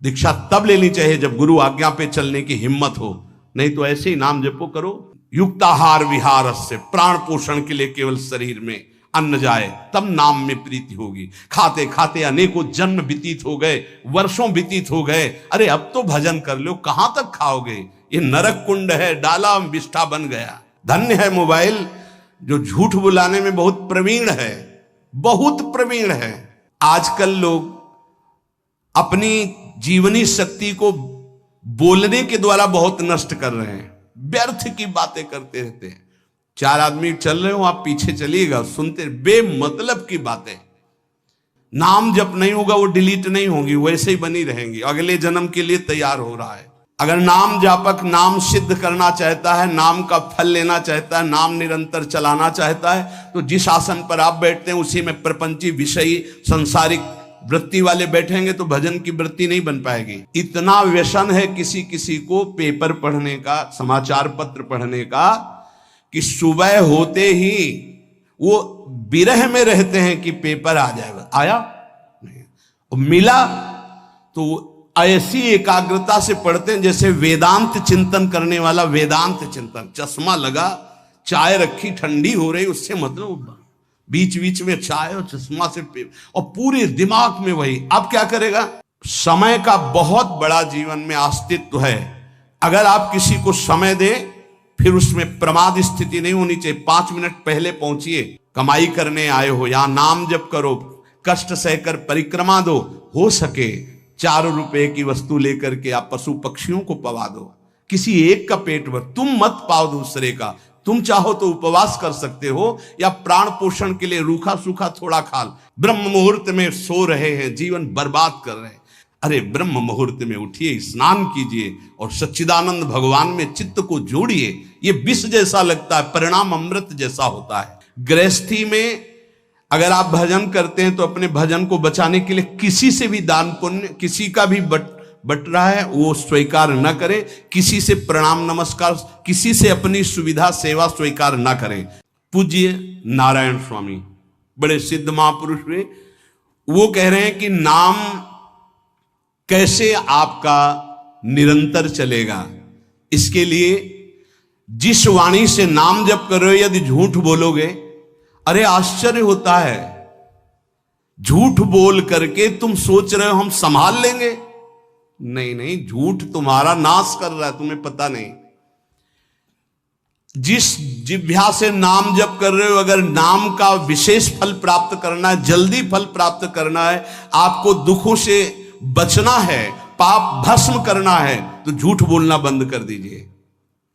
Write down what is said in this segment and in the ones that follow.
दीक्षा तब लेनी चाहिए जब गुरु आज्ञा पे चलने की हिम्मत हो, नहीं तो ऐसे ही नाम जपो करो। युक्ताहार विहार से, प्राण पोषण के लिए केवल शरीर में अन्न जाए तब नाम में प्रीति होगी। खाते खाते अनेकों जन्म व्यतीत हो गए, वर्षों व्यतीत हो गए, अरे अब तो भजन कर लो, कहां तक खाओगे? ये नरक कुंड है, डाला विष्ठा बन गया। धन्य है मोबाइल जो झूठ बुलाने में बहुत प्रवीण है, बहुत प्रवीण है। आजकल लोग अपनी जीवनी शक्ति को बोलने के द्वारा बहुत नष्ट कर रहे हैं, व्यर्थ की बातें करते रहते हैं। चार आदमी चल रहे हो, आप पीछे चलिएगा, सुनते बेमतलब की बातें। नाम जब नहीं होगा वो डिलीट नहीं होंगी, वैसे ही बनी रहेंगी, अगले जन्म के लिए तैयार हो रहा है। अगर नाम जापक नाम सिद्ध करना चाहता है, नाम का फल लेना चाहता है, नाम निरंतर चलाना चाहता है, तो जिस आसन पर आप बैठते हैं उसी में प्रपंची विषयी सांसारिक वृत्ति वाले बैठेंगे तो भजन की वृत्ति नहीं बन पाएगी। इतना व्यसन है किसी किसी को पेपर पढ़ने का, समाचार पत्र पढ़ने का, कि सुबह होते ही वो विरह में रहते हैं कि पेपर आ जाएगा। आया नहीं, और मिला तो ऐसी एकाग्रता से पढ़ते हैं जैसे वेदांत चिंतन करने वाला वेदांत चिंतन। चश्मा लगा, चाय रखी, ठंडी हो रही, उससे मतलब बीच बीच में चाय और चश्मा से और पूरे दिमाग में वही। अब क्या करेगा? समय का बहुत बड़ा जीवन में अस्तित्व है। अगर आप किसी को समय दें, फिर उसमें प्रमाद स्थिति नहीं होनी चाहिए। 5 मिनट पहले पहुंचिए, कमाई करने आए हो, यहां नाम जप करो, कष्ट सहकर परिक्रमा दो, हो सके 4 रुपए की वस्तु लेकर के आप पशु पक्षियों को पवा दो, किसी एक का पेट भर, तुम मत पाओ दूसरे का। तुम चाहो तो उपवास कर सकते हो, या प्राण पोषण के लिए रूखा सूखा थोड़ा खा लो। ब्रह्म मुहूर्त में सो रहे हैं, जीवन बर्बाद कर रहे हैं। अरे ब्रह्म मुहूर्त में उठिए, स्नान कीजिए और सच्चिदानंद भगवान में चित्त को जोड़िए। ये विष जैसा लगता है, परिणाम अमृत जैसा होता है। गृहस्थी में अगर आप भजन करते हैं तो अपने भजन को बचाने के लिए किसी से भी दान पुण्य, किसी का भी बट रहा है वो स्वीकार न करें, किसी से प्रणाम नमस्कार, किसी से अपनी सुविधा सेवा स्वीकार न करें। पूज्य नारायण स्वामी बड़े सिद्ध महापुरुष हुए, वो कह रहे हैं कि नाम कैसे आपका निरंतर चलेगा। इसके लिए जिस वाणी से नाम जप कर रहे हो, यदि झूठ बोलोगे, अरे आश्चर्य होता है, झूठ बोल करके तुम सोच रहे हो हम संभाल लेंगे। नहीं नहीं, झूठ तुम्हारा नाश कर रहा है, तुम्हें पता नहीं। जिस जिह्वा से नाम जप कर रहे हो, अगर नाम का विशेष फल प्राप्त करना है, जल्दी फल प्राप्त करना है, आपको दुखों से बचना है, पाप भस्म करना है, तो झूठ बोलना बंद कर दीजिए।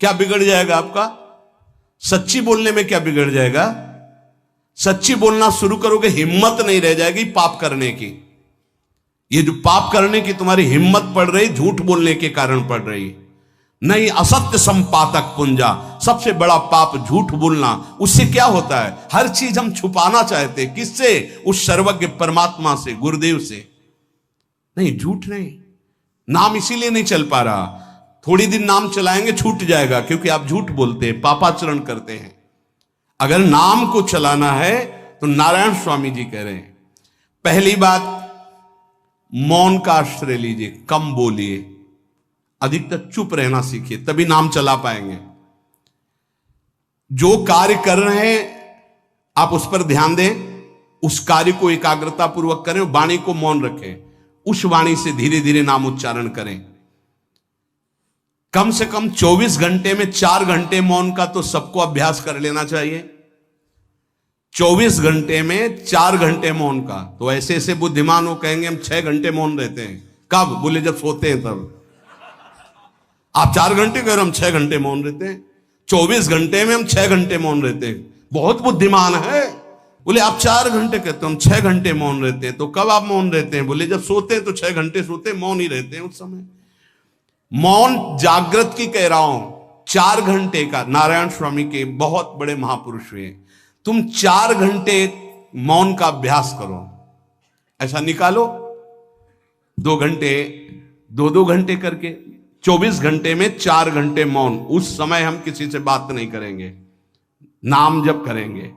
क्या बिगड़ जाएगा आपका? सच्ची बोलने में क्या बिगड़ जाएगा? सच्ची बोलना शुरू करोगे, हिम्मत नहीं रह जाएगी पाप करने की। ये जो पाप करने की तुम्हारी हिम्मत पड़ रही, झूठ बोलने के कारण पड़ रही। नहीं, असत्य संपातक पुंजा, सबसे बड़ा पाप झूठ बोलना। उससे क्या होता है? हर चीज हम छुपाना चाहते, किससे? उस सर्वज्ञ परमात्मा से, गुरुदेव से। नहीं, झूठ नहीं। नाम इसीलिए नहीं चल पा रहा, थोड़ी दिन नाम चलाएंगे छूट जाएगा, क्योंकि आप झूठ बोलते हैं, पापाचरण करते हैं। अगर नाम को चलाना है तो नारायण स्वामी जी कह रहे हैं, पहली बात मौन का आश्रय लीजिए, कम बोलिए, अधिकतर चुप रहना सीखिए, तभी नाम चला पाएंगे। जो कार्य कर रहे हैं आप उस पर ध्यान दें, उस कार्य को एकाग्रता पूर्वक करें, वाणी को मौन रखें, उस वाणी से धीरे धीरे नाम उच्चारण करें। कम से कम 24 घंटे में 4 घंटे मौन का तो सबको अभ्यास कर लेना चाहिए। 24 घंटे में 4 घंटे मौन का। तो ऐसे ऐसे बुद्धिमान हो कहेंगे हम 6 घंटे मौन रहते हैं। कब? बोले जब सोते हैं तब। आप 4 घंटे कह रहे हो, हम 6 घंटे मौन रहते हैं। 24 घंटे में हम 6 घंटे मौन रहते हैं, बहुत बुद्धिमान है। बोले आप 4 घंटे कहते हो, हम 6 घंटे मौन रहते हैं। तो कब आप मौन रहते हैं? बोले जब सोते हैं तो 6 घंटे सोते हैं, मौन ही रहते हैं उस समय। मौन जागृत की कह रहा हूं, 4 घंटे का। नारायण स्वामी के बहुत बड़े महापुरुष हुए, तुम 4 घंटे मौन का अभ्यास करो, ऐसा निकालो 2 घंटे, 2-2 घंटे करके 24 घंटे में 4 घंटे मौन। उस समय हम किसी से बात नहीं करेंगे, नाम जप करेंगे।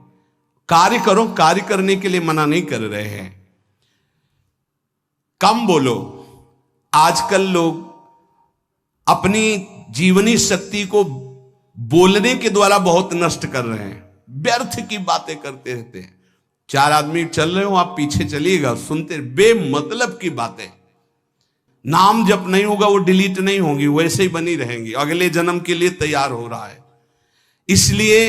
कार्य करो, कार्य करने के लिए मना नहीं कर रहे हैं। कम बोलो, आजकल लोग अपनी जीवनी शक्ति को बोलने के द्वारा बहुत नष्ट कर रहे हैं, व्यर्थ की बातें करते रहते हैं। 4 आदमी चल रहे हो, आप पीछे चलिएगा, सुनते, बेमतलब की बातें। नाम जप नहीं होगा, वो डिलीट नहीं होंगी, वैसे ही बनी रहेंगी, अगले जन्म के लिए तैयार हो रहा है। इसलिए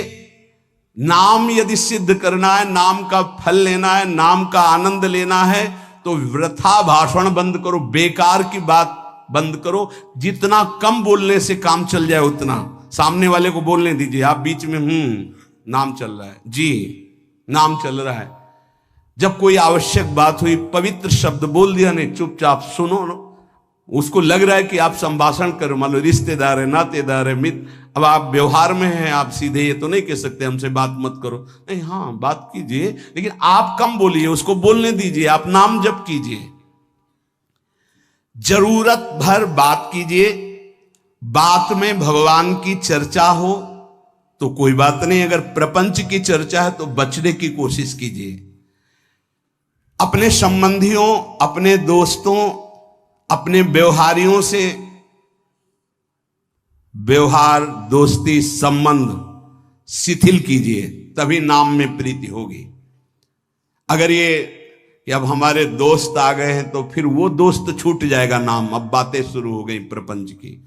नाम यदि सिद्ध करना है, नाम का फल लेना है, नाम का आनंद लेना है, तो वृथा भाषण बंद करो, बेकार की बात बंद करो। जितना कम बोलने से काम चल जाए उतना। सामने वाले को बोलने दीजिए, आप बीच में नाम चल रहा है जी, नाम चल रहा है। जब कोई आवश्यक बात हुई, पवित्र शब्द बोल दिया, नहीं चुपचाप सुनो। उसको लग रहा है कि आप संभाषण करो, मान लो रिश्तेदार है, नातेदार है, मित्र, अब आप व्यवहार में हैं, आप सीधे ये तो नहीं कह सकते हमसे बात मत करो, नहीं, हाँ बात कीजिए, लेकिन आप कम बोलिए, उसको बोलने दीजिए, आप नाम जप कीजिए, जरूरत भर बात कीजिए। बात में भगवान की चर्चा हो तो कोई बात नहीं, अगर प्रपंच की चर्चा है तो बचने की कोशिश कीजिए। अपने संबंधियों, अपने दोस्तों, अपने व्यवहारियों से व्यवहार, दोस्ती, संबंध शिथिल कीजिए, तभी नाम में प्रीति होगी। अगर ये कि अब हमारे दोस्त आ गए हैं तो फिर वो दोस्त छूट जाएगा नाम, अब बातें शुरू हो गई प्रपंच की।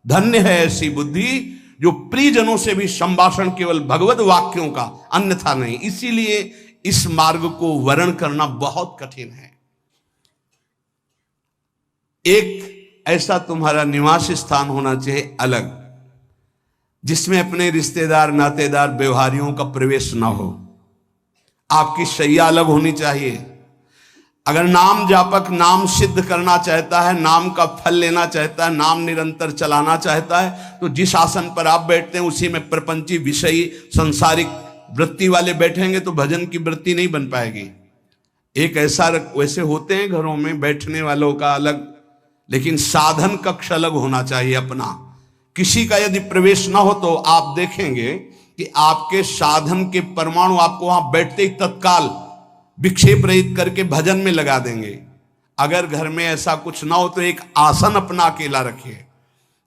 धन्य है ऐसी बुद्धि जो प्रियजनों से भी संभाषण केवल भगवत वाक्यों का, अन्यथा नहीं। इसीलिए इस मार्ग को वर्ण करना बहुत कठिन है। एक ऐसा तुम्हारा निवास स्थान होना चाहिए अलग, जिसमें अपने रिश्तेदार, नातेदार, व्यवहारियों का प्रवेश ना हो। आपकी शैया अलग होनी चाहिए। अगर नाम जापक नाम सिद्ध करना चाहता है, नाम का फल लेना चाहता है, नाम निरंतर चलाना चाहता है, तो जिस आसन पर आप बैठते हैं उसी में प्रपंची, विषयी, सांसारिक वृत्ति वाले बैठेंगे तो भजन की वृत्ति नहीं बन पाएगी। एक ऐसा, वैसे होते हैं घरों में बैठने वालों का अलग, लेकिन साधन कक्ष अलग होना चाहिए अपना। किसी का यदि प्रवेश ना हो तो आप देखेंगे कि आपके साधन के परमाणु आपको वहां बैठते ही तत्काल विक्षेप रहित करके भजन में लगा देंगे। अगर घर में ऐसा कुछ ना हो तो एक आसन अपना अकेला रखिए,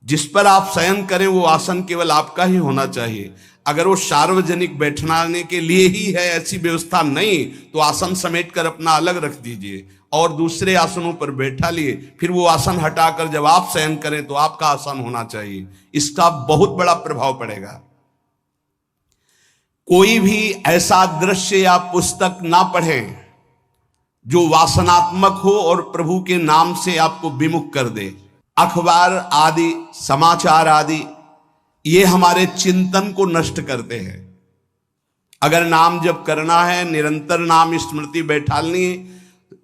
जिस पर आप शयन करें वो आसन केवल आपका ही होना चाहिए। अगर वो सार्वजनिक बैठने के लिए ही है, ऐसी व्यवस्था नहीं, तो आसन समेट कर अपना अलग रख दीजिए और दूसरे आसनों पर बैठा लिए, फिर वो आसन हटाकर जब आप शयन करें तो आपका आसन होना चाहिए। इसका बहुत बड़ा प्रभाव पड़ेगा। कोई भी ऐसा दृश्य या पुस्तक ना पढ़ें जो वासनात्मक हो और प्रभु के नाम से आपको विमुख कर दे। अखबार आदि, समाचार आदि, ये हमारे चिंतन को नष्ट करते हैं। अगर नाम जप करना है, निरंतर नाम स्मृति बैठालनी है,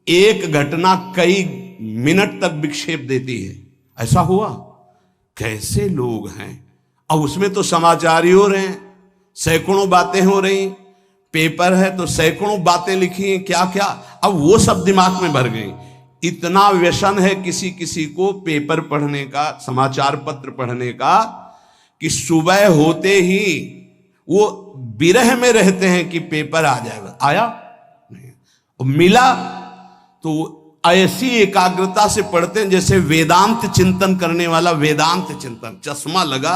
एक घटना कई मिनट तक विक्षेप देती है। ऐसा हुआ, कैसे लोग हैं, अब उसमें तो समाचार ही हो रहे हैं, सैकड़ों बातें हो रही, पेपर है तो सैकड़ों बातें लिखी हैं, क्या क्या, अब वो सब दिमाग में भर गई। इतना व्यसन है किसी किसी को पेपर पढ़ने का, समाचार पत्र पढ़ने का, कि सुबह होते ही वो विरह में रहते हैं कि पेपर आ जाएगा, आया नहीं, और मिला तो ऐसी एकाग्रता से पढ़ते हैं जैसे वेदांत चिंतन करने वाला वेदांत चिंतन। चश्मा लगा,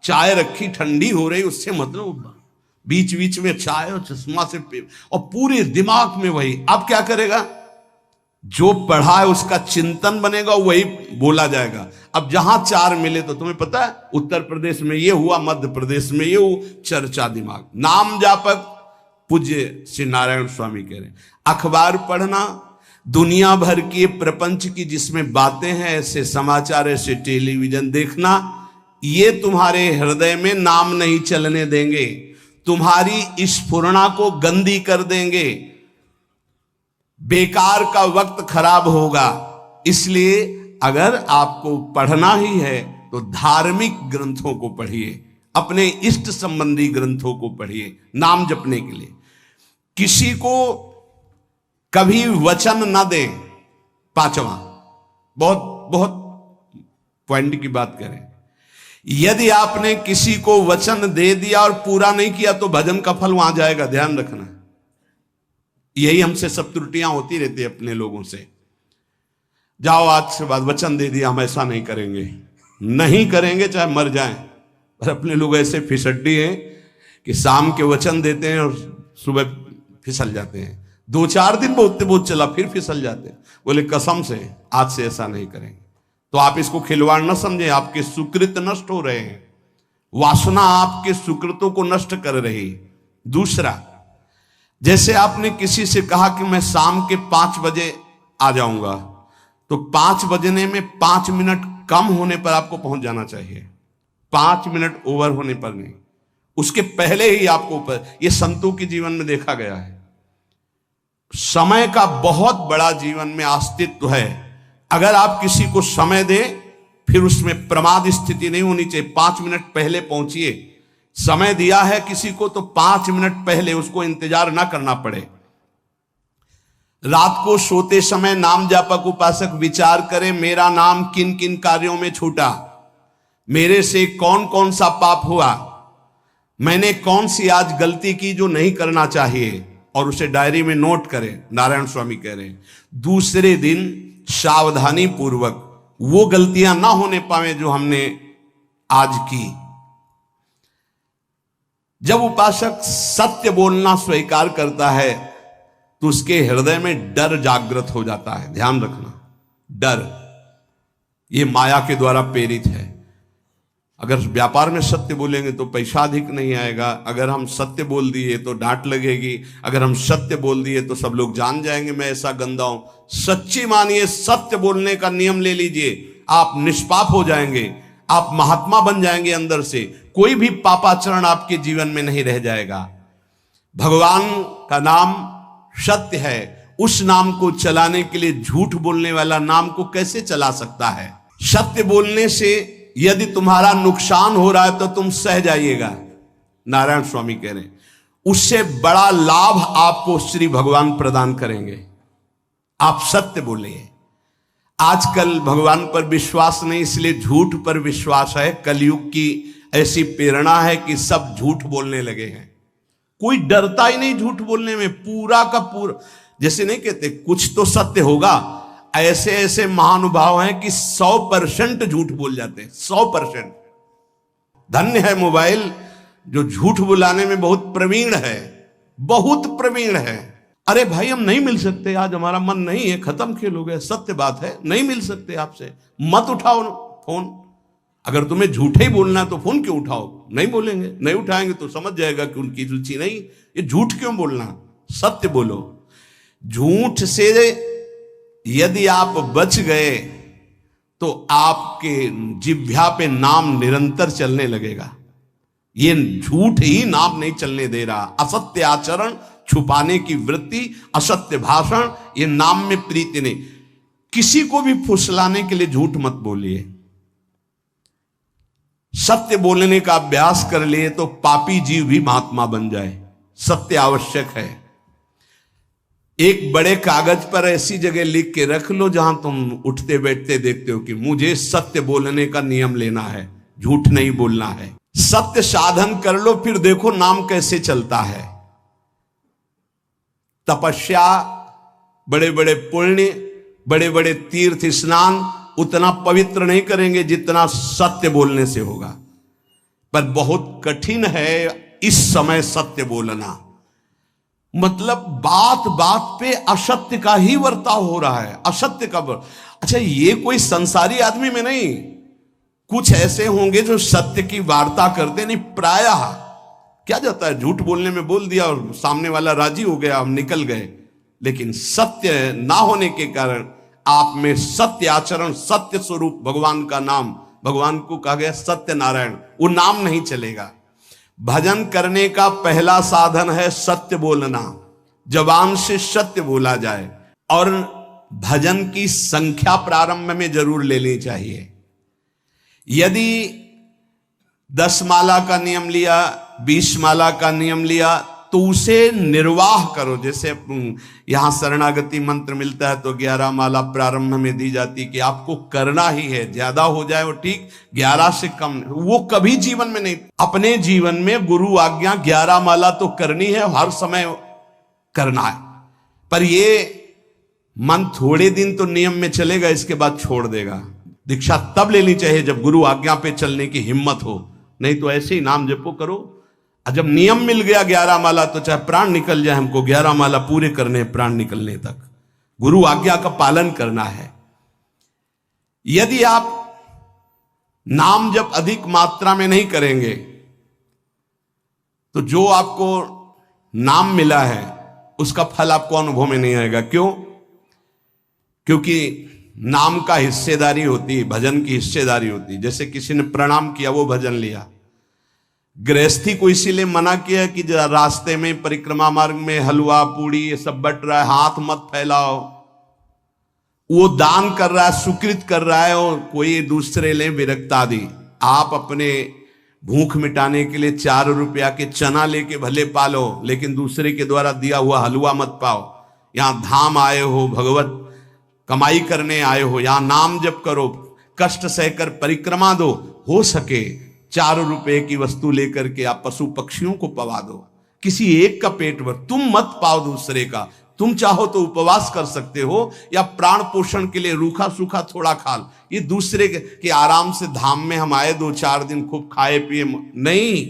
चाय रखी, ठंडी हो रही, उससे मतलब बीच बीच में चाय और चश्मा से और पूरे दिमाग में वही। अब क्या करेगा, जो पढ़ा है उसका चिंतन बनेगा, वही बोला जाएगा। अब जहां 4 मिले तो तुम्हें पता है, उत्तर प्रदेश में ये हुआ, मध्य प्रदेश में ये हुआ, चर्चा दिमाग। नाम जापक पूज्य श्री नारायण स्वामी कह रहे हैं, अखबार पढ़ना, दुनिया भर की प्रपंच की जिसमें बातें हैं, ऐसे समाचार, ऐसे टेलीविजन देखना, ये तुम्हारे हृदय में नाम नहीं चलने देंगे, तुम्हारी स्फुरणा को गंदी कर देंगे, बेकार का वक्त खराब होगा। इसलिए अगर आपको पढ़ना ही है तो धार्मिक ग्रंथों को पढ़िए, अपने इष्ट संबंधी ग्रंथों को पढ़िए नाम जपने के लिए। किसी को कभी वचन ना दें। 5वां, बहुत बहुत पॉइंट की बात करें, यदि आपने किसी को वचन दे दिया और पूरा नहीं किया तो भजन का फल वहां जाएगा, ध्यान रखना। यही हमसे सब त्रुटियां होती रहती है अपने लोगों से। जाओ आज से बाद वचन दे दिया हम ऐसा नहीं करेंगे, नहीं करेंगे चाहे मर जाएं। पर अपने लोग ऐसे फिसड्डी हैं कि शाम के वचन देते हैं और सुबह फिसल जाते हैं। 2-4 दिन बोलते बहुत चला फिर फिसल जाते हैं। बोले कसम से आज से ऐसा नहीं करेंगे। तो आप इसको खिलवाड़ न समझें, आपके सुकृत नष्ट हो रहे हैं, वासना आपके सुकृतों को नष्ट कर रही। दूसरा, जैसे आपने किसी से कहा कि मैं शाम के 5 बजे आ जाऊंगा, तो 5 बजने में 5 मिनट कम होने पर आपको पहुंच जाना चाहिए, 5 मिनट ओवर होने पर नहीं, उसके पहले ही आपको ऊपर। यह संतों के जीवन में देखा गया है। समय का बहुत बड़ा जीवन में अस्तित्व है। अगर आप किसी को समय दें फिर उसमें प्रमाद स्थिति नहीं होनी चाहिए। 5 मिनट पहले पहुंचिए। समय दिया है किसी को तो 5 मिनट पहले उसको इंतजार ना करना पड़े। रात को सोते समय नाम जापक उपासक विचार करें, मेरा नाम किन किन कार्यों में छूटा, मेरे से कौन कौन सा पाप हुआ, मैंने कौन सी आज गलती की जो नहीं करना चाहिए, और उसे डायरी में नोट करें। नारायण स्वामी कह रहे हैं दूसरे दिन सावधानी पूर्वक वो गलतियां ना होने पावे जो हमने आज की। जब उपासक सत्य बोलना स्वीकार करता है तो उसके हृदय में डर जागृत हो जाता है। ध्यान रखना, डर ये माया के द्वारा प्रेरित है। अगर व्यापार में सत्य बोलेंगे तो पैसा अधिक नहीं आएगा, अगर हम सत्य बोल दिए तो डांट लगेगी, अगर हम सत्य बोल दिए तो सब लोग जान जाएंगे मैं ऐसा गंदा हूं। सच्ची मानिए, सत्य बोलने का नियम ले लीजिए, आप निष्पाप हो जाएंगे, आप महात्मा बन जाएंगे अंदर से। कोई भी पापाचरण आपके जीवन में नहीं रह जाएगा। भगवान का नाम सत्य है, उस नाम को चलाने के लिए झूठ बोलने वाला नाम को कैसे चला सकता है? सत्य बोलने से यदि तुम्हारा नुकसान हो रहा है तो तुम सह जाइएगा। नारायण स्वामी कह रहे हैं उससे बड़ा लाभ आपको श्री भगवान प्रदान करेंगे। आप सत्य बोलिए। आजकल भगवान पर विश्वास नहीं, इसलिए झूठ पर विश्वास है। कलयुग की ऐसी प्रेरणा है कि सब झूठ बोलने लगे हैं। कोई डरता ही नहीं झूठ बोलने में, पूरा का पूरा। जैसे नहीं कहते कुछ तो सत्य होगा, ऐसे ऐसे महानुभाव हैं कि 100% झूठ बोल जाते हैं। 100%। धन्य है मोबाइल जो झूठ बुलाने में बहुत प्रवीण है, बहुत प्रवीण है। अरे भाई हम नहीं मिल सकते, आज हमारा मन नहीं है, खत्म खेल हो गया, सत्य बात है, नहीं मिल सकते आपसे, मत उठाओ फोन। अगर तुम्हें झूठे ही बोलना है तो फोन क्यों उठाओ? नहीं बोलेंगे, नहीं उठाएंगे तो समझ जाएगा कि उनकी रुचि नहीं। ये झूठ क्यों बोलना, सत्य बोलो। झूठ से यदि आप बच गए तो आपके जिह्वा पे नाम निरंतर चलने लगेगा। ये झूठ ही नाम नहीं चलने दे रहा। असत्य आचरण, छुपाने की वृत्ति, असत्य भाषण, ये नाम में प्रीति नहीं। किसी को भी फुसलाने के लिए झूठ मत बोलिए। सत्य बोलने का अभ्यास कर लिए तो पापी जीव भी महात्मा बन जाए। सत्य आवश्यक है। एक बड़े कागज पर ऐसी जगह लिख के रख लो जहां तुम उठते बैठते देखते हो कि मुझे सत्य बोलने का नियम लेना है, झूठ नहीं बोलना है। सत्य साधन कर लो, फिर देखो नाम कैसे चलता है। तपस्या, बड़े बड़े पुण्य, बड़े बड़े तीर्थ स्नान उतना पवित्र नहीं करेंगे जितना सत्य बोलने से होगा। पर बहुत कठिन है इस समय सत्य बोलना। मतलब बात बात पे असत्य का ही वर्ताव हो रहा है, असत्य का अच्छा, ये कोई संसारी आदमी में नहीं, कुछ ऐसे होंगे जो सत्य की वार्ता करते नहीं। प्रायः क्या जाता है, झूठ बोलने में बोल दिया और सामने वाला राजी हो गया, हम निकल गए। लेकिन सत्य ना होने के कारण आप में सत्य आचरण, सत्य स्वरूप भगवान का नाम, भगवान को कहा गया सत्य नारायण, वो नाम नहीं चलेगा। भजन करने का पहला साधन है सत्य बोलना। जबान से सत्य बोला जाए, और भजन की संख्या प्रारंभ में जरूर लेनी चाहिए। यदि 10 माला का नियम लिया, 20 माला का नियम लिया, तो उसे निर्वाह करो। जैसे यहां शरणागति मंत्र मिलता है तो 11 माला प्रारंभ में दी जाती कि आपको करना ही है, ज्यादा हो जाए वो ठीक, 11 से कम वो कभी जीवन में नहीं। अपने जीवन में गुरु आज्ञा 11 माला तो करनी है, हर समय करना है। पर ये मन थोड़े दिन तो नियम में चलेगा, इसके बाद छोड़ देगा। दीक्षा तब लेनी चाहिए जब गुरु आज्ञा पे चलने की हिम्मत हो, नहीं तो ऐसे ही नाम जपो करो। और जब नियम मिल गया 11 माला, तो चाहे प्राण निकल जाए, हमको 11 माला पूरे करने, प्राण निकलने तक गुरु आज्ञा का पालन करना है। यदि आप नाम जप अधिक मात्रा में नहीं करेंगे तो जो आपको नाम मिला है उसका फल आपको अनुभव में नहीं आएगा। क्यों? क्योंकि नाम का हिस्सेदारी होती है, भजन की हिस्सेदारी होती है। जैसे किसी ने प्रणाम किया, वो भजन लिया। गृहस्थी को इसीलिए मना किया कि रास्ते में परिक्रमा मार्ग में हलवा पूड़ी ये सब बट रहा है, हाथ मत फैलाओ। वो दान कर रहा है, सुकृत कर रहा है, और कोई दूसरे ले विरक्त आदि। आप अपने भूख मिटाने के लिए 4 रुपया के चना लेके भले पालो, लेकिन दूसरे के द्वारा दिया हुआ हलवा मत पाओ। यहां धाम आए हो, भगवत कमाई करने आए हो, यहां नाम जप करो, कष्ट सहकर परिक्रमा दो। हो सके 4 रुपए की वस्तु लेकर के आप पशु पक्षियों को पवा दो, किसी एक का पेट भर, तुम मत पाओ दूसरे का। तुम चाहो तो उपवास कर सकते हो, या प्राण पोषण के लिए रूखा सूखा थोड़ा खा लो। ये दूसरे के आराम से धाम में हम आए 2-4 दिन खूब खाए पिए नहीं,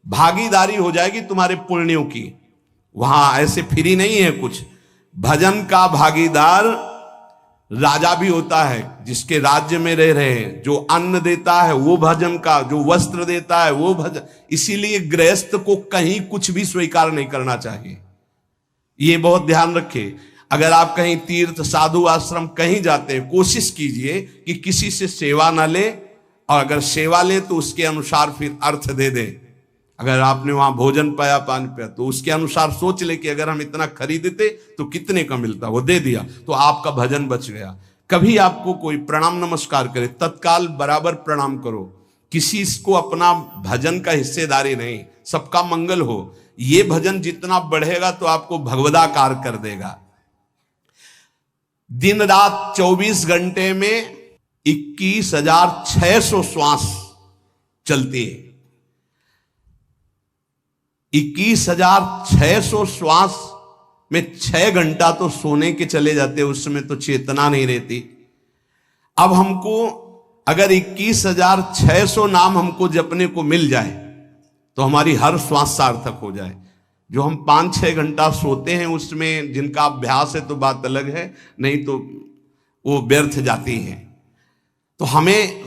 भागीदारी हो जाएगी तुम्हारे पुण्यों की। वहां ऐसे फ्री नहीं है कुछ। भजन का भागीदार राजा भी होता है, जिसके राज्य में रह रहे हैं। जो अन्न देता है वो भजन का, जो वस्त्र देता है वो भजन। इसीलिए गृहस्थ को कहीं कुछ भी स्वीकार नहीं करना चाहिए, ये बहुत ध्यान रखें। अगर आप कहीं तीर्थ साधु आश्रम कहीं जाते हैं, कोशिश कीजिए कि किसी से सेवा ना ले, और अगर सेवा ले तो उसके अनुसार फिर अर्थ दे दे। अगर आपने वहां भोजन पाया, पानी पाया, तो उसके अनुसार सोच ले कि अगर हम इतना खरीदते तो कितने का मिलता, वो दे दिया तो आपका भजन बच गया। कभी आपको कोई प्रणाम नमस्कार करे, तत्काल बराबर प्रणाम करो। किसी को अपना भजन का हिस्सेदारी नहीं, सबका मंगल हो। ये भजन जितना बढ़ेगा तो आपको भगवदाकार कर देगा। दिन रात 24 घंटे में 21,600 श्वास चलती है। 21,600 श्वास में 6 घंटा तो सोने के चले जाते, उसमें तो चेतना नहीं रहती। अब हमको अगर 21,600 नाम हमको जपने को मिल जाए तो हमारी हर श्वास सार्थक हो जाए। जो हम 5-6 घंटा सोते हैं उसमें जिनका अभ्यास है तो बात अलग है, नहीं तो वो व्यर्थ जाती हैं। तो हमें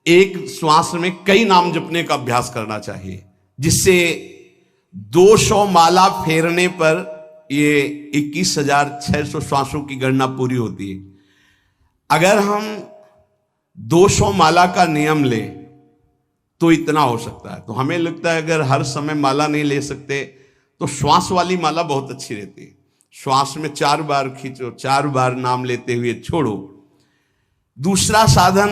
एक श्वास में कई नाम जपने का अभ्यास करना चाहिए, जिससे 200 माला फेरने पर ये 21,600 श्वासों की गणना पूरी होती है। अगर हम 200 माला का नियम ले तो इतना हो सकता है। तो हमें लगता है अगर हर समय माला नहीं ले सकते तो श्वास वाली माला बहुत अच्छी रहती है। श्वास में 4 बार खींचो, 4 बार नाम लेते हुए छोड़ो। दूसरा साधन,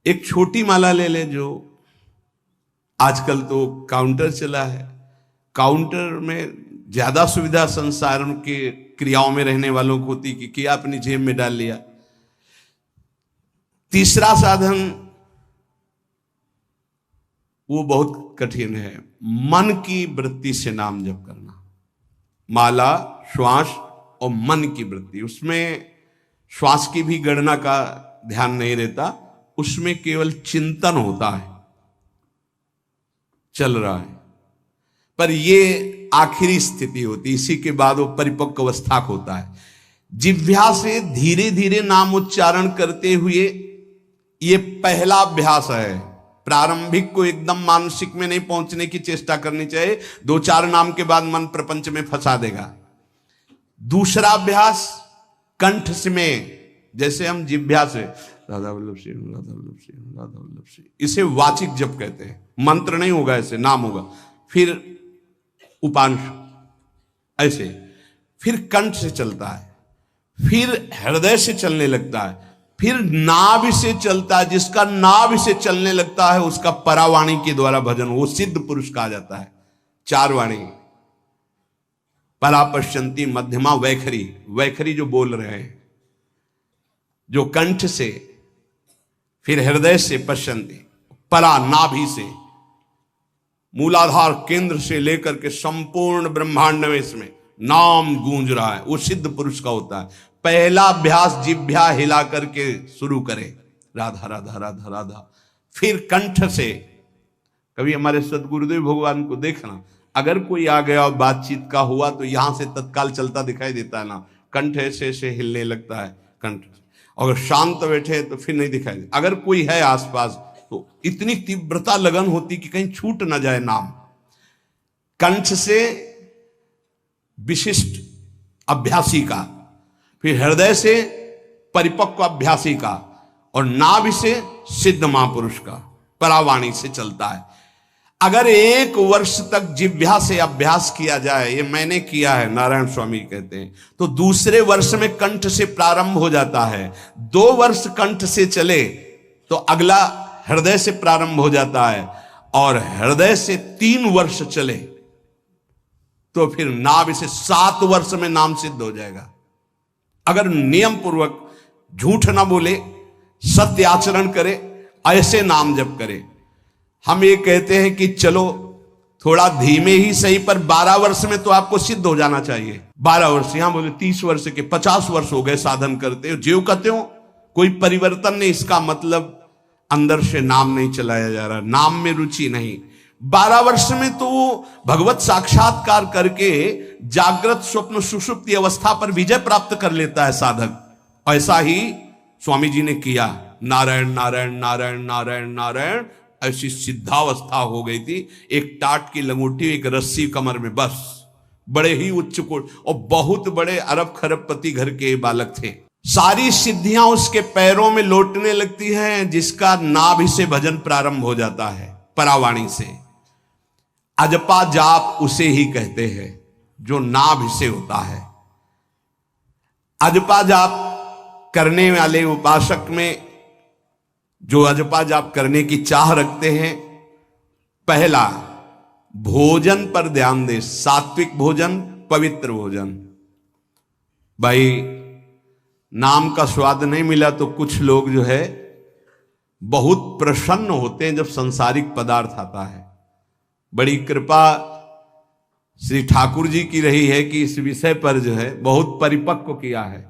एक छोटी माला ले ले, जो आजकल तो काउंटर चला है। काउंटर में ज्यादा सुविधा संसार के क्रियाओं में रहने वालों को होती कि क्या अपनी जेब में डाल लिया। तीसरा साधन वो बहुत कठिन है, मन की वृत्ति से नाम जप करना। माला, श्वास और मन की वृत्ति, उसमें श्वास की भी गणना का ध्यान नहीं रहता, उसमें केवल चिंतन होता है, चल रहा है। पर ये आखिरी स्थिति होती, इसी के बाद वो परिपक्व अवस्था होता है। जिह्वा से धीरे धीरे नाम उच्चारण करते हुए ये पहला अभ्यास है। प्रारंभिक को एकदम मानसिक में नहीं पहुंचने की चेष्टा करनी चाहिए, 2-4 नाम के बाद मन प्रपंच में फंसा देगा। दूसरा अभ्यास कंठ में, जैसे हम जिह्वा से राधा वल्लभ सिंह, राधा वल्लभ सिंह, राधा वल्लभ सिंह, इसे वाचिक जप कहते हैं। मंत्र नहीं होगा, ऐसे नाम होगा। फिर उपांश ऐसे, फिर कंठ से चलता है, फिर हृदय से चलने लगता है, फिर नाभि से चलता है। जिसका नाभि से चलने लगता है उसका परावाणी के द्वारा भजन, वो सिद्ध पुरुष कहा जाता है। 4 वाणी, परा, पश्चंती, मध्यमा, वैखरी। वैखरी जो बोल रहे हैं, जो कंठ से, फिर हृदय से पश्चंती, परा नाभि से, मूलाधार केंद्र से लेकर के संपूर्ण ब्रह्मांड में इसमें नाम गूंज रहा है, वो सिद्ध पुरुष का होता है। पहला अभ्यास जिह्वा हिला करके शुरू करे, राधा राधा राधा राधा, फिर कंठ से। कभी हमारे सदगुरुदेव भगवान को देखना, अगर कोई आ गया और बातचीत का हुआ तो यहां से तत्काल चलता दिखाई देता है ना, कंठ ऐसे ऐसे हिलने लगता है कंठ। अगर शांत बैठे तो फिर नहीं दिखाई देता। अगर कोई है आसपास तो इतनी तीव्रता लगन होती कि कहीं छूट ना जाए नाम। कंठ से विशिष्ट अभ्यासी का, फिर हृदय से परिपक्व अभ्यासी का, और नाभि से सिद्ध महापुरुष का, परावाणी से चलता है। अगर 1 वर्ष तक जिह्वा से अभ्यास किया जाए, ये मैंने किया है, नारायण स्वामी कहते हैं, तो दूसरे वर्ष में कंठ से प्रारंभ हो जाता है। 2 वर्ष कंठ से चले तो अगला हृदय से प्रारंभ हो जाता है, और हृदय से 3 वर्ष चले तो फिर नाभि से 7 वर्ष में नाम सिद्ध हो जाएगा। अगर नियम पूर्वक झूठ ना बोले, सत्य आचरण करे, ऐसे नाम जप करे। हम ये कहते हैं कि चलो थोड़ा धीमे ही सही, पर 12 वर्ष में तो आपको सिद्ध हो जाना चाहिए। 12 वर्ष, यहां बोले 30 वर्ष के 50 वर्ष हो गए साधन करते हो, ज्यों कहते हो कोई परिवर्तन नहीं। इसका मतलब अंदर से नाम नहीं चलाया जा रहा, नाम में रुचि नहीं। 12 वर्ष में तो भगवत साक्षात्कार करके जागृत स्वप्न सुषुप्ति अवस्था पर विजय प्राप्त कर लेता है साधक। ऐसा ही स्वामी जी ने किया। नारायण नारायण नारायण नारायण नारायण, ऐसी सिद्धावस्था हो गई थी। एक टाट की लंगोटी, एक रस्सी कमर में, बस। बड़े ही उच्च कोट और बहुत बड़े अरब खरबपति घर के बालक थे। सारी सिद्धियां उसके पैरों में लौटने लगती हैं, जिसका नाभि से भजन प्रारंभ हो जाता है, परावाणी से। अजपा जाप उसे ही कहते हैं जो नाभि से होता है। अजपा जाप करने वाले उपासक में जो अजपा जाप करने की चाह रखते हैं, पहला भोजन पर ध्यान दे। सात्विक भोजन, पवित्र भोजन। भाई नाम का स्वाद नहीं मिला तो कुछ लोग जो है बहुत प्रसन्न होते हैं जब सांसारिक पदार्थ आता है। बड़ी कृपा श्री ठाकुर जी की रही है कि इस विषय पर जो है बहुत परिपक्व किया है।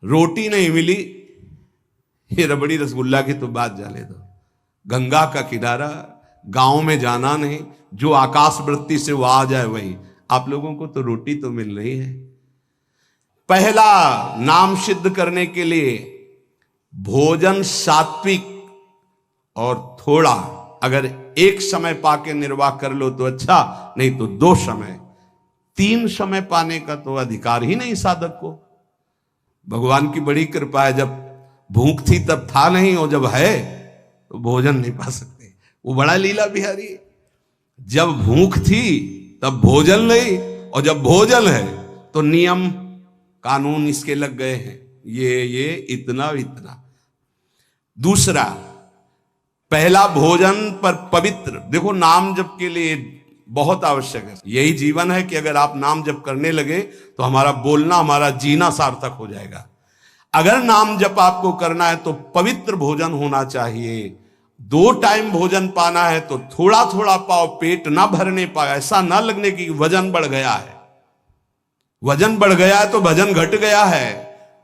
रोटी नहीं मिली, ये रबड़ी रसगुल्ला की तो बात जाने दो। गंगा का किनारा, गांव में जाना नहीं, जो आकाश वृत्ति से वो आ जाए वही। आप लोगों को तो रोटी तो मिल रही है। पहला नाम सिद्ध करने के लिए भोजन सात्विक और थोड़ा, अगर एक समय पाके निर्वाह कर लो तो अच्छा, नहीं तो 2 समय। 3 समय पाने का तो अधिकार ही नहीं साधक को। भगवान की बड़ी कृपा है, जब भूख थी तब था नहीं, और जब है तो भोजन नहीं पा सकते। वो बड़ा लीला बिहारी है। जब भूख थी तब भोजन नहीं, और जब भोजन है तो नियम कानून इसके लग गए हैं, ये इतना इतना। दूसरा, पहला भोजन पर पवित्र। देखो नाम जप के लिए बहुत आवश्यक है। यही जीवन है कि अगर आप नाम जप करने लगे तो हमारा बोलना, हमारा जीना सार्थक हो जाएगा। अगर नाम जप आपको करना है तो पवित्र भोजन होना चाहिए। 2 टाइम भोजन पाना है तो थोड़ा थोड़ा पाओ, पेट ना भरने पाए, ऐसा ना लगने की वजन बढ़ गया है। वजन बढ़ गया है तो भजन घट गया है,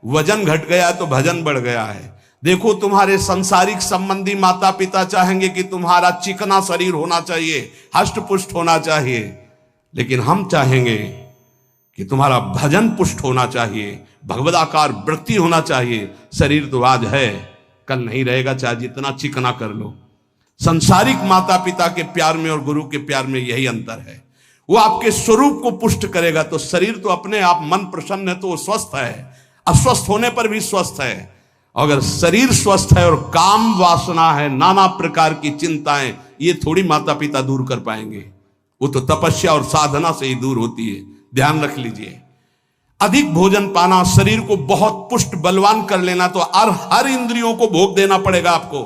वजन घट गया है तो भजन बढ़ गया है। देखो तुम्हारे संसारिक संबंधी माता पिता चाहेंगे कि तुम्हारा चिकना शरीर होना चाहिए, हष्ट पुष्ट होना चाहिए, लेकिन हम चाहेंगे कि तुम्हारा भजन पुष्ट होना चाहिए, भगवदाकार वृत्ति होना चाहिए। शरीर तो आज है, कल नहीं रहेगा, चाहे जितना चिकना कर लो। संसारिक माता पिता के प्यार में और गुरु के प्यार में यही अंतर है। वो आपके स्वरूप को पुष्ट करेगा तो शरीर तो अपने आप, मन प्रसन्न है तो वो स्वस्थ है, अस्वस्थ होने पर भी स्वस्थ है। अगर शरीर स्वस्थ है और काम वासना है, नाना प्रकार की चिंताएं, ये थोड़ी माता पिता दूर कर पाएंगे। वो तो तपस्या और साधना से ही दूर होती है, ध्यान रख लीजिए। अधिक भोजन पाना, शरीर को बहुत पुष्ट बलवान कर लेना, तो हर इंद्रियों को भोग देना पड़ेगा आपको।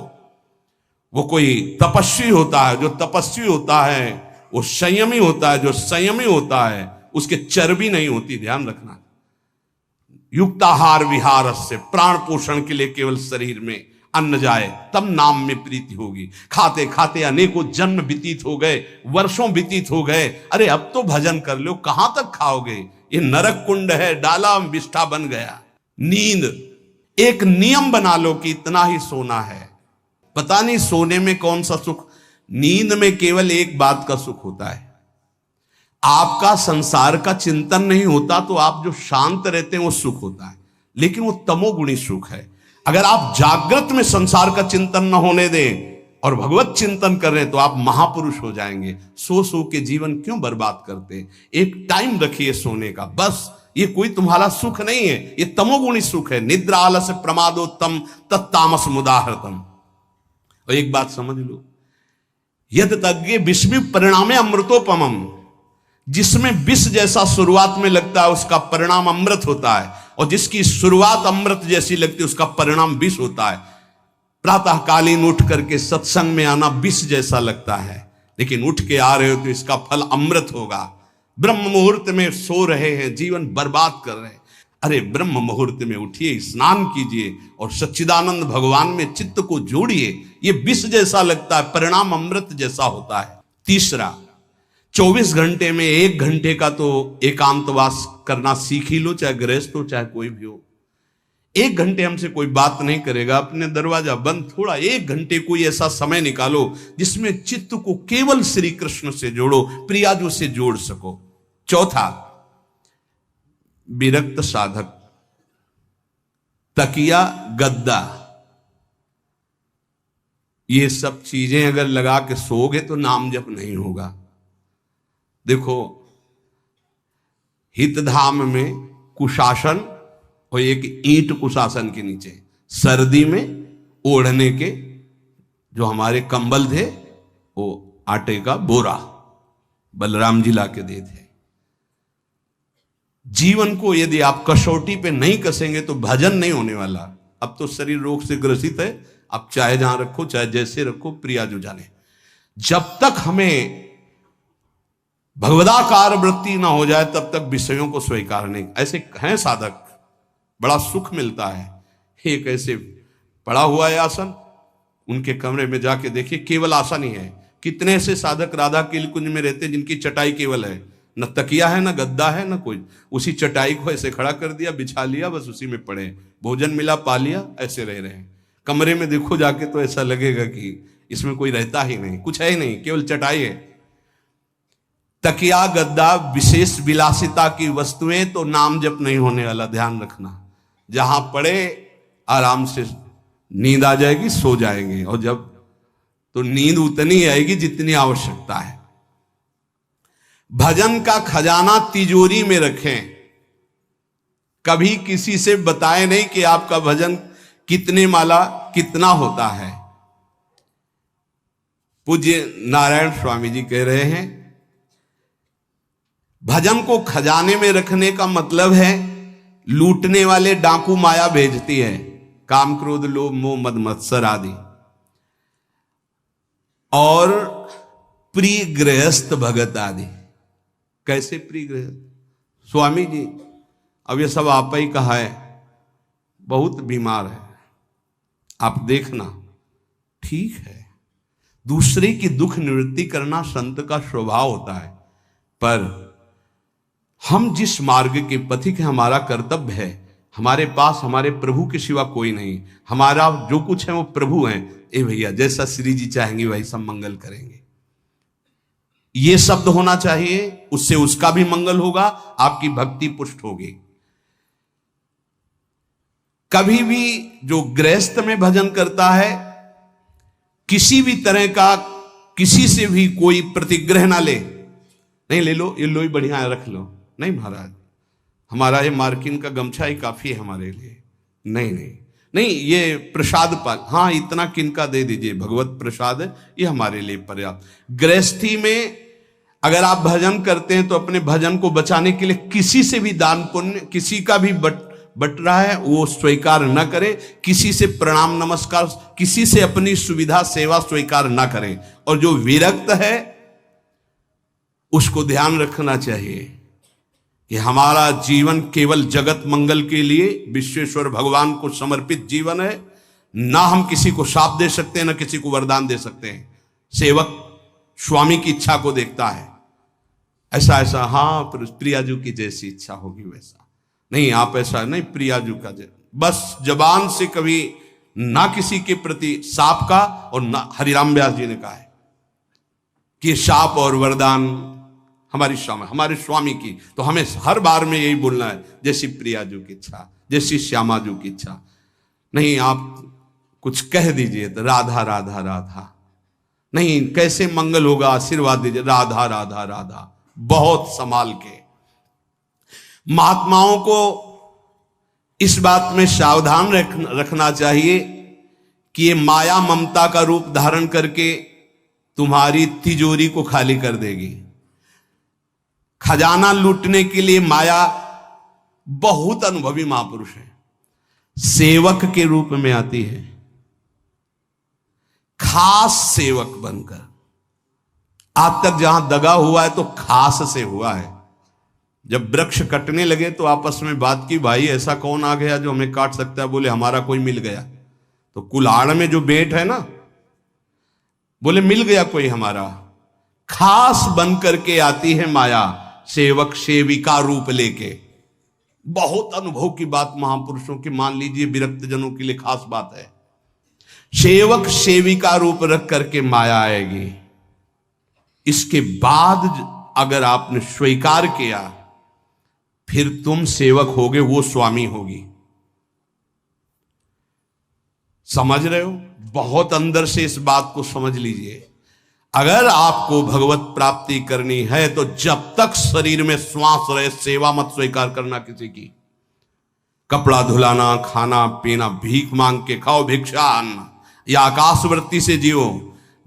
वो कोई तपस्वी होता है, जो तपस्वी होता है वो संयमी होता है, जो संयमी होता है उसके चर्बी नहीं होती, ध्यान रखना। युक्ताहार विहार से, प्राण पोषण के लिए केवल शरीर में अन्न जाए तब नाम में प्रीति होगी। खाते खाते अनेकों जन्म व्यतीत हो गए, वर्षों व्यतीत हो गए, अरे अब तो भजन कर लो, कहां तक खाओगे, ये नरक कुंड है, डाला विष्ठा बन गया। नींद, एक नियम बना लो कि इतना ही सोना है। पता नहीं सोने में कौन सा सुख, नींद में केवल एक बात का सुख होता है, आपका संसार का चिंतन नहीं होता, तो आप जो शांत रहते हैं वो सुख होता है, लेकिन वो तमोगुणी सुख है। अगर आप जागृत में संसार का चिंतन न होने दें और भगवत चिंतन कर रहे हैं तो आप महापुरुष हो जाएंगे। सो सो के जीवन क्यों बर्बाद करते? एक टाइम रखिए सोने का, बस। ये कोई तुम्हारा सुख नहीं है, ये तमोगुणी सुख है। निद्रा आलस्य प्रमादोत्तम तत्तामस मुदाहृतम। और एक बात समझ लो, यद तज्ञे विषमि परिणामे अमृतोपमम, जिसमें विष जैसा शुरुआत में लगता है उसका परिणाम अमृत होता है, और जिसकी शुरुआत अमृत जैसी लगती है उसका परिणाम विष होता है। प्रातःकालीन उठ करके सत्संग में आना विष जैसा लगता है, लेकिन उठ के आ रहे हो तो इसका फल अमृत होगा। ब्रह्म मुहूर्त में सो रहे हैं, जीवन बर्बाद कर रहे हैं, अरे ब्रह्म मुहूर्त में उठिए, स्नान कीजिए और सच्चिदानंद भगवान में चित्त को जोड़िए। ये विष जैसा लगता है, परिणाम अमृत जैसा होता है। तीसरा, 24 घंटे में 1 घंटे का तो एकांतवास करना सीख ही लो, चाहे गृहस्थ हो चाहे कोई भी हो। 1 घंटे हमसे कोई बात नहीं करेगा, अपने दरवाजा बंद, थोड़ा 1 घंटे कोई ऐसा समय निकालो जिसमें चित्त को केवल श्री कृष्ण से जोड़ो, प्रियाजू से जोड़ सको। चौथा, विरक्त साधक, तकिया गद्दा, ये सब चीजें अगर लगा के सोओगे तो नाम जप नहीं होगा। देखो, हितधाम में कुशासन और एक ईंट कुशासन के नीचे, सर्दी में ओढ़ने के जो हमारे कंबल थे वो आटे का बोरा बलराम जी ला के दे थे। जीवन को यदि आप कसौटी पे नहीं कसेंगे तो भजन नहीं होने वाला। अब तो शरीर रोग से ग्रसित है, आप चाहे जहां रखो चाहे जैसे रखो, प्रिया जो जाने। जब तक हमें भगवदाकार वृत्ति ना हो जाए तब तक विषयों को स्वीकार नहीं। ऐसे हैं साधक, बड़ा सुख मिलता है। एक ऐसे पड़ा हुआ है आसन, उनके कमरे में जाके देखिए, केवल आसन ही है। कितने ऐसे साधक राधा के कुंज में रहते हैं जिनकी चटाई केवल है, न तकिया है, न गद्दा है, न कोई। उसी चटाई को ऐसे खड़ा कर दिया, बिछा लिया, बस उसी में पड़े, भोजन मिला पा लिया, ऐसे रह रहे हैं। कमरे में देखो जाके तो ऐसा लगेगा कि इसमें कोई रहता ही नहीं, कुछ है ही नहीं, केवल चटाई है। तकिया गद्दा विशेष विलासिता की वस्तुएं तो नाम जप नहीं होने वाला, ध्यान रखना। जहां पड़े आराम से नींद आ जाएगी, सो जाएंगे, और जब तो नींद उतनी आएगी जितनी आवश्यकता है। भजन का खजाना तिजोरी में रखें, कभी किसी से बताए नहीं कि आपका भजन कितने माला कितना होता है। पूज्य नारायण स्वामी जी कह रहे हैं, भजन को खजाने में रखने का मतलब है लूटने वाले डाकू माया भेजती है, काम क्रोध लोभ मोह मद मत्सर आदि, और प्रिय गृहस्थ भगत आदि। कैसे प्रिय गृहस्थ? स्वामी जी अब ये सब आप ही कहा है, बहुत बीमार है, आप देखना। ठीक है, दूसरे की दुख निवृत्ति करना संत का स्वभाव होता है, पर हम जिस मार्ग के पथिक हैं, हमारा कर्तव्य है। हमारे पास हमारे प्रभु के सिवा कोई नहीं, हमारा जो कुछ है वो प्रभु हैं। ए भैया, जैसा श्री जी चाहेंगे वही सब मंगल करेंगे, ये शब्द होना चाहिए। उससे उसका भी मंगल होगा, आपकी भक्ति पुष्ट होगी। कभी भी जो गृहस्थ में भजन करता है, किसी भी तरह का किसी से भी कोई प्रतिग्रह ना ले। नहीं ले लो, ये लो ही बढ़िया है, रख लो। नहीं महाराज, हमारा ये मार्किन का गमछा ही काफी है हमारे लिए। नहीं नहीं नहीं, ये प्रसाद पाल, हाँ इतना किनका दे दीजिए, भगवत प्रसाद है, ये हमारे लिए पर्याप्त। गृहस्थी में अगर आप भजन करते हैं तो अपने भजन को बचाने के लिए किसी से भी दान पुण्य, किसी का भी बट रहा है वो स्वीकार न करें, किसी से प्रणाम नमस्कार, किसी से अपनी सुविधा सेवा स्वीकार न करें। और जो विरक्त है उसको ध्यान रखना चाहिए कि हमारा जीवन केवल जगत मंगल के लिए विश्वेश्वर भगवान को समर्पित जीवन है। ना हम किसी को शाप दे सकते हैं, ना किसी को वरदान दे सकते हैं। सेवक स्वामी की इच्छा को देखता है, ऐसा ऐसा, हाँ प्रियाजू की जैसी इच्छा होगी वैसा। नहीं, आप ऐसा नहीं, प्रियाजू का बस जबान से कभी ना किसी के प्रति शाप का, और ना हरिराम व्यास जी ने कहा है कि शाप और वरदान हमारे स्वामी की, तो हमें हर बार में यही बोलना है, जैसी प्रियाजू की इच्छा, जैसी श्यामाजू की इच्छा। नहीं, आप कुछ कह दीजिए तो राधा राधा राधा, नहीं कैसे मंगल होगा, आशीर्वाद दीजिए राधा राधा राधा। बहुत संभाल के। महात्माओं को इस बात में सावधान रखना चाहिए कि ये माया ममता का रूप धारण करके तुम्हारी तिजोरी को खाली कर देगी। खजाना लूटने के लिए माया बहुत अनुभवी महापुरुष है, सेवक के रूप में आती है, खास सेवक बनकर। आज तक जहां दगा हुआ है तो खास से हुआ है। जब वृक्ष कटने लगे तो आपस में बात की, भाई ऐसा कौन आ गया जो हमें काट सकता है? बोले हमारा कोई मिल गया। तो कुल्हाड़ में जो बेट है ना, बोले मिल गया कोई हमारा। खास बन करके आती है माया, सेवक सेविका रूप लेके। बहुत अनुभव की बात महापुरुषों की, मान लीजिए विरक्त जनों के लिए खास बात है। सेवक सेविका रूप रख करके माया आएगी। इसके बाद अगर आपने स्वीकार किया, फिर तुम सेवक होगे, वो स्वामी होगी। समझ रहे हो? बहुत अंदर से इस बात को समझ लीजिए। अगर आपको भगवत प्राप्ति करनी है तो जब तक शरीर में श्वास रहे, सेवा मत स्वीकार करना किसी की। कपड़ा धुलाना, खाना पीना, भीख मांग के खाओ, भिक्षा अन्न, या आकाशवृत्ति से जियो।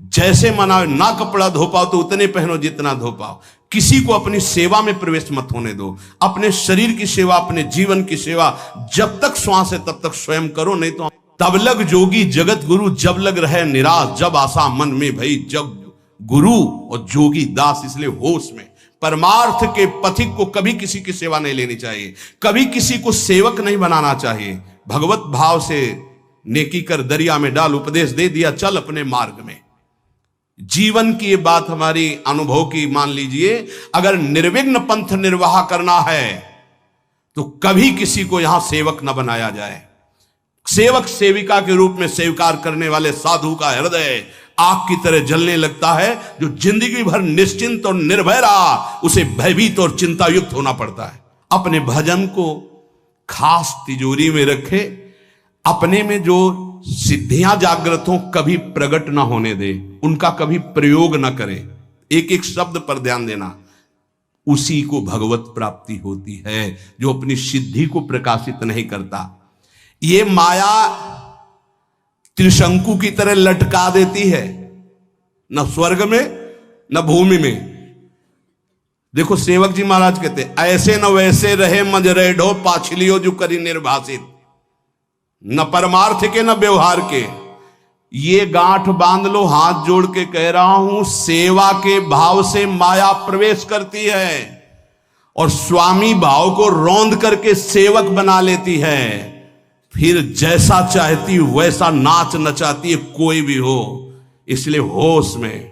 जैसे मना, ना कपड़ा धो पाओ तो उतने पहनो जितना धो पाओ। किसी को अपनी सेवा में प्रवेश मत होने दो। अपने शरीर की सेवा, अपने जीवन की सेवा जब तक श्वास है तब तक स्वयं करो, नहीं तो तब लग जोगी जगत गुरु, जब लग रहे निराश, जब आशा मन में भई, जब गुरु और जोगी दास। इसलिए होश में परमार्थ के पथिक को कभी किसी की सेवा नहीं लेनी चाहिए, कभी किसी को सेवक नहीं बनाना चाहिए। भगवत भाव से नेकी कर दरिया में डाल, उपदेश दे दिया, चल अपने मार्ग में। जीवन की ये बात हमारी अनुभव की मान लीजिए। अगर निर्विघ्न पंथ निर्वाह करना है तो कभी किसी को यहां सेवक न बनाया जाए। सेवक सेविका के रूप में स्वीकार करने वाले साधु का हृदय आग की तरह जलने लगता है। जो जिंदगी भर निश्चिंत और निर्भय रहा, उसे भयभीत और चिंतायुक्त होना पड़ता है। अपने भजन को खास तिजोरी में रखे, अपने में जो सिद्धियां जागृत हो कभी प्रकट ना होने दे, उनका कभी प्रयोग ना करे। एक एक शब्द पर ध्यान देना। उसी को भगवत प्राप्ति होती है जो अपनी सिद्धि को प्रकाशित नहीं करता। ये माया त्रिशंकु की तरह लटका देती है, न स्वर्ग में न भूमि में। देखो सेवक जी महाराज कहते, ऐसे न वैसे रहे मजरे ढो, पाछलियो जो करी निर्भाषित। न परमार्थ के न व्यवहार के। ये गांठ बांध लो, हाथ जोड़ के कह रहा हूं, सेवा के भाव से माया प्रवेश करती है और स्वामी भाव को रौंद करके सेवक बना लेती है। फिर जैसा चाहती वैसा नाच नचाती है, कोई भी हो। इसलिए होश में,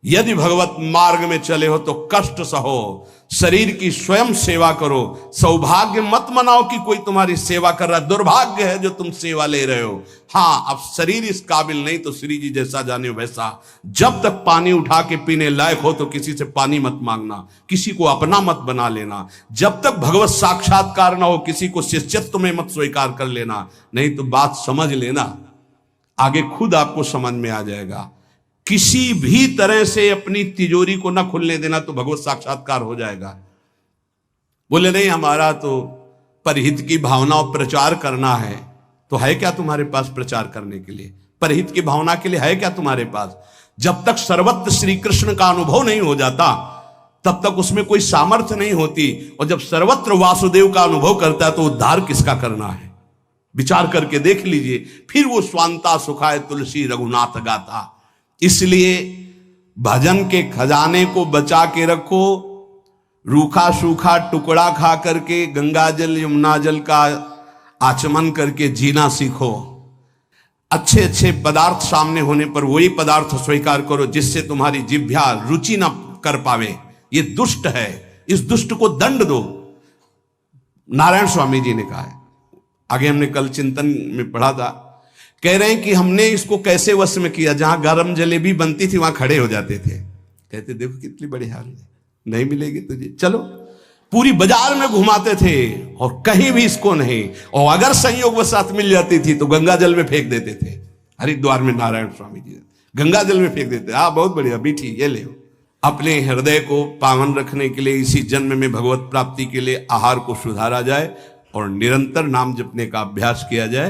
यदि भगवत मार्ग में चले हो तो कष्ट सहो, शरीर की स्वयं सेवा करो। सौभाग्य मत मनाओ कि कोई तुम्हारी सेवा कर रहा है, दुर्भाग्य है जो तुम सेवा ले रहे हो। हाँ, अब शरीर इस काबिल नहीं तो श्री जी जैसा जाने वैसा। जब तक पानी उठा के पीने लायक हो तो किसी से पानी मत मांगना, किसी को अपना मत बना लेना। जब तक भगवत साक्षात्कार ना हो किसी को शिष्यत्व में मत स्वीकार कर लेना, नहीं तो बात समझ लेना, आगे खुद आपको समझ में आ जाएगा। किसी भी तरह से अपनी तिजोरी को ना खुलने देना तो भगवत साक्षात्कार हो जाएगा। बोले नहीं, हमारा तो परहित की भावना और प्रचार करना है। तो है क्या तुम्हारे पास प्रचार करने के लिए? परहित की भावना के लिए है क्या तुम्हारे पास? जब तक सर्वत्र श्री कृष्ण का अनुभव नहीं हो जाता तब तक उसमें कोई सामर्थ्य नहीं होती। और जब सर्वत्र वासुदेव का अनुभव करता है तो उद्धार किसका करना है? विचार करके देख लीजिए। फिर वो स्वांता सुखाए तुलसी रघुनाथ गाथा। इसलिए भजन के खजाने को बचा के रखो। रूखा सूखा टुकड़ा खा करके गंगा जल यमुना जल का आचमन करके जीना सीखो। अच्छे अच्छे पदार्थ सामने होने पर वही पदार्थ स्वीकार करो जिससे तुम्हारी जिह्वा रुचि ना कर पावे। ये दुष्ट है, इस दुष्ट को दंड दो। नारायण स्वामी जी ने कहा है, आगे हमने कल चिंतन में पढ़ा था, कह रहे हैं कि हमने इसको कैसे वश में किया, जहां गरम जलेबी बनती थी वहां खड़े हो जाते थे, कहते देखो कितनी बड़ी हाल है, नहीं मिलेगी तुझे, चलो। पूरी बाजार में घुमाते थे और कहीं भी इसको नहीं, और अगर संयोग वश साथ मिल जाती थी तो गंगा जल में फेंक देते थे। हरिद्वार में नारायण स्वामी जी गंगा जल में फेंक देते, हाँ बहुत बढ़िया मीठी, ये ले। अपने हृदय को पावन रखने के लिए इसी जन्म में भगवत प्राप्ति के लिए आहार को सुधारा जाए और निरंतर नाम जपने का अभ्यास किया जाए।